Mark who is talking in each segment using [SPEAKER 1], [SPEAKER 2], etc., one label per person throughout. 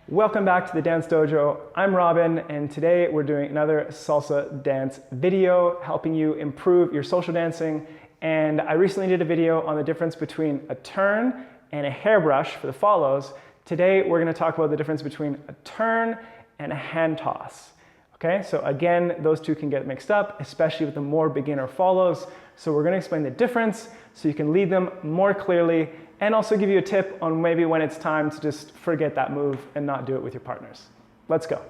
[SPEAKER 1] Welcome back to the Dance Dojo. I'm Robin, and today we're doing another salsa dance video, helping you improve your social dancing. And I recently did a video on the difference between a turn and a hairbrush for the follows. Today we're going to talk about the difference between a turn and a hand toss. Okay, so again, those two can get mixed up, especially with the more beginner follows. So we're going to explain the difference so you can lead them more clearly, and also give you a tip on maybe when it's time to just forget that move and not do it with your partners. Let's go.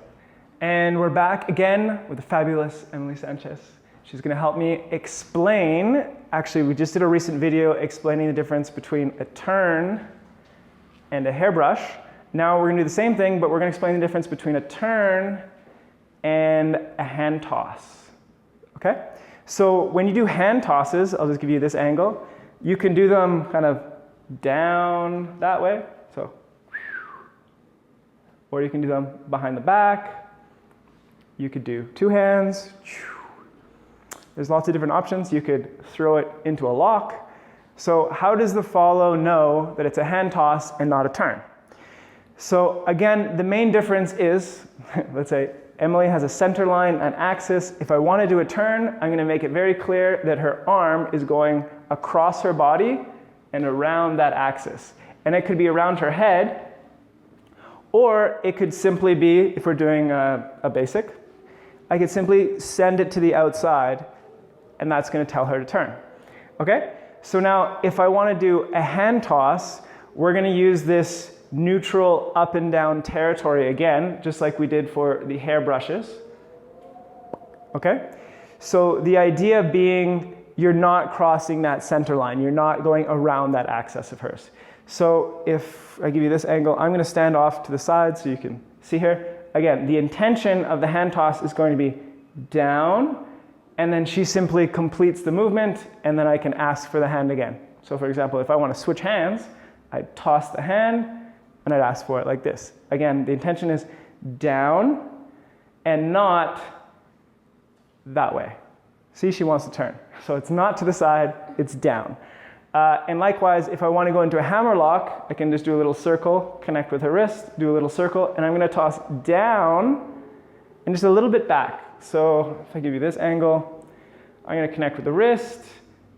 [SPEAKER 1] And we're back again with the fabulous Emily Sanchez. She's going to help me explain, actually we just did a recent video explaining the difference between a turn and a hairbrush. Now we're going to do the same thing, but we're going to explain the difference between a turn and a hand toss. Okay? So when you do hand tosses, I'll just give you this angle, you can do them kind of down that way, so, or you can do them behind the back. You could do two hands. There's lots of different options. You could throw it into a lock. So how does the follow know that it's a hand toss and not a turn? So again, the main difference is, let's say Emily has a center line, an axis. If I want to do a turn, I'm going to make it very clear that her arm is going across her body and around that axis. And it could be around her head, or it could simply be, if we're doing a basic, I could simply send it to the outside, and that's going to tell her to turn. Okay? So now, if I want to do a hand toss, we're going to use this neutral up and down territory again, just like we did for the hair brushes. Okay? So the idea being, you're not crossing that center line. You're not going around that axis of hers. So if I give you this angle, I'm going to stand off to the side so you can see here. Again, the intention of the hand toss is going to be down, and then she simply completes the movement, and then I can ask for the hand again. So for example, if I want to switch hands, I'd toss the hand, and I'd ask for it like this. Again, the intention is down and not that way. See, she wants to turn. So it's not to the side, it's down. And likewise, if I want to go into a hammer lock, I can just do a little circle, connect with her wrist, do a little circle, and I'm going to toss down and just a little bit back. So if I give you this angle, I'm going to connect with the wrist,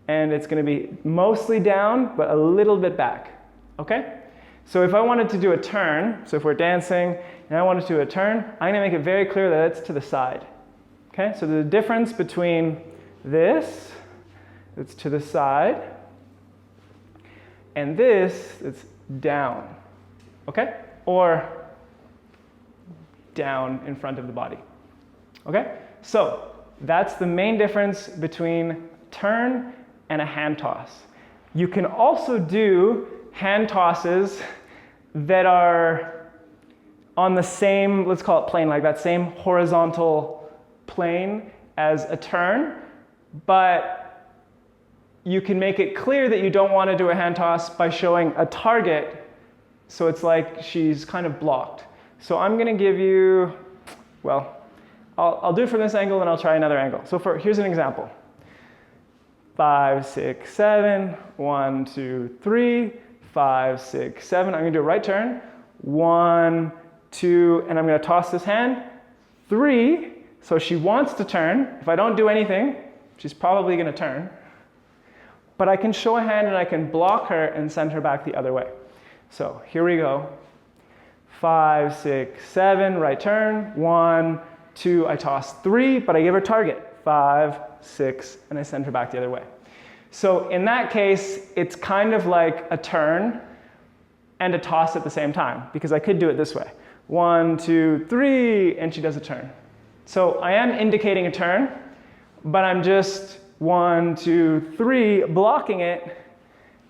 [SPEAKER 1] and it's going to be mostly down, but a little bit back. Okay? So if I wanted to do a turn, so if we're dancing and I wanted to do a turn, I'm going to make it very clear that it's to the side. Okay, so the difference between this, it's to the side, and this, it's down, okay? Or down in front of the body, okay? So that's the main difference between turn and a hand toss. You can also do hand tosses that are on the same, let's call it plane, like that same horizontal plane as a turn, but you can make it clear that you don't want to do a hand toss by showing a target, so it's like she's kind of blocked. So I'm going to give you, well, I'll do it from this angle and I'll try another angle. So here's an example. 5, 6, 7, 1, 2, 3, 5, 6, 7. I'm going to do a right turn. 1, 2, and I'm going to toss this hand. 3. So she wants to turn. If I don't do anything, she's probably going to turn. But I can show a hand and I can block her and send her back the other way. So here we go. 5, 6, 7, right turn. 1, 2, I toss 3, but I give her target. 5, 6, and I send her back the other way. So in that case, it's kind of like a turn and a toss at the same time, because I could do it this way. 1, 2, 3, and she does a turn. So I am indicating a turn, but I'm just 1, 2, 3, blocking it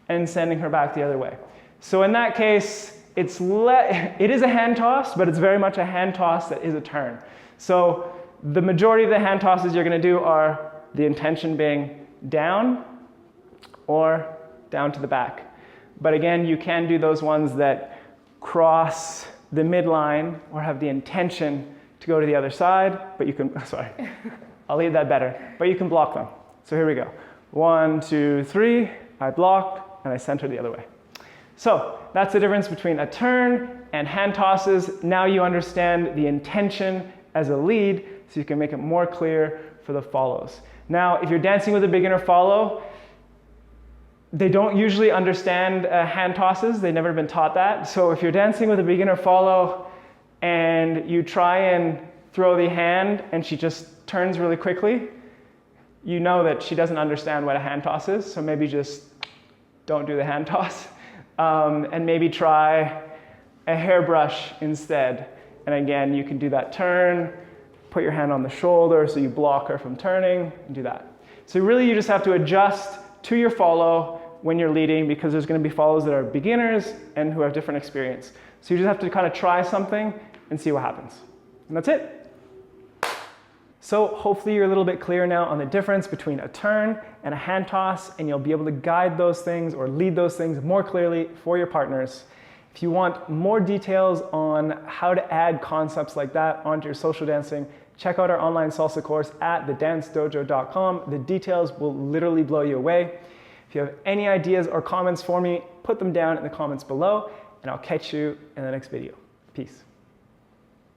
[SPEAKER 1] and sending her back the other way. So in that case, it is a hand toss, but it's very much a hand toss that is a turn. So the majority of the hand tosses you're going to do are the intention being down or down to the back. But again, you can do those ones that cross the midline or have the intention to go to the other side, but you can, sorry, I'll leave that better, but you can block them. So here we go. 1, 2, 3, I blocked, and I sent her the other way. So that's the difference between a turn and hand tosses. Now you understand the intention as a lead, so you can make it more clear for the follows. Now, if you're dancing with a beginner follow, they don't usually understand hand tosses. They've never been taught that. So if you're dancing with a beginner follow and you try and throw the hand and she just turns really quickly, you know that she doesn't understand what a hand toss is. So maybe just don't do the hand toss. And maybe try a hairbrush instead. And again, you can do that turn, put your hand on the shoulder so you block her from turning, and do that. So really you just have to adjust to your follow when you're leading, because there's going to be follows that are beginners and who have different experience. So you just have to kind of try something and see what happens. And that's it. So hopefully you're a little bit clear now on the difference between a turn and a hand toss, and you'll be able to guide those things or lead those things more clearly for your partners. If you want more details on how to add concepts like that onto your social dancing, check out our online salsa course at thedancedojo.com. The details will literally blow you away. If you have any ideas or comments for me, put them down in the comments below, and I'll catch you in the next video. Peace.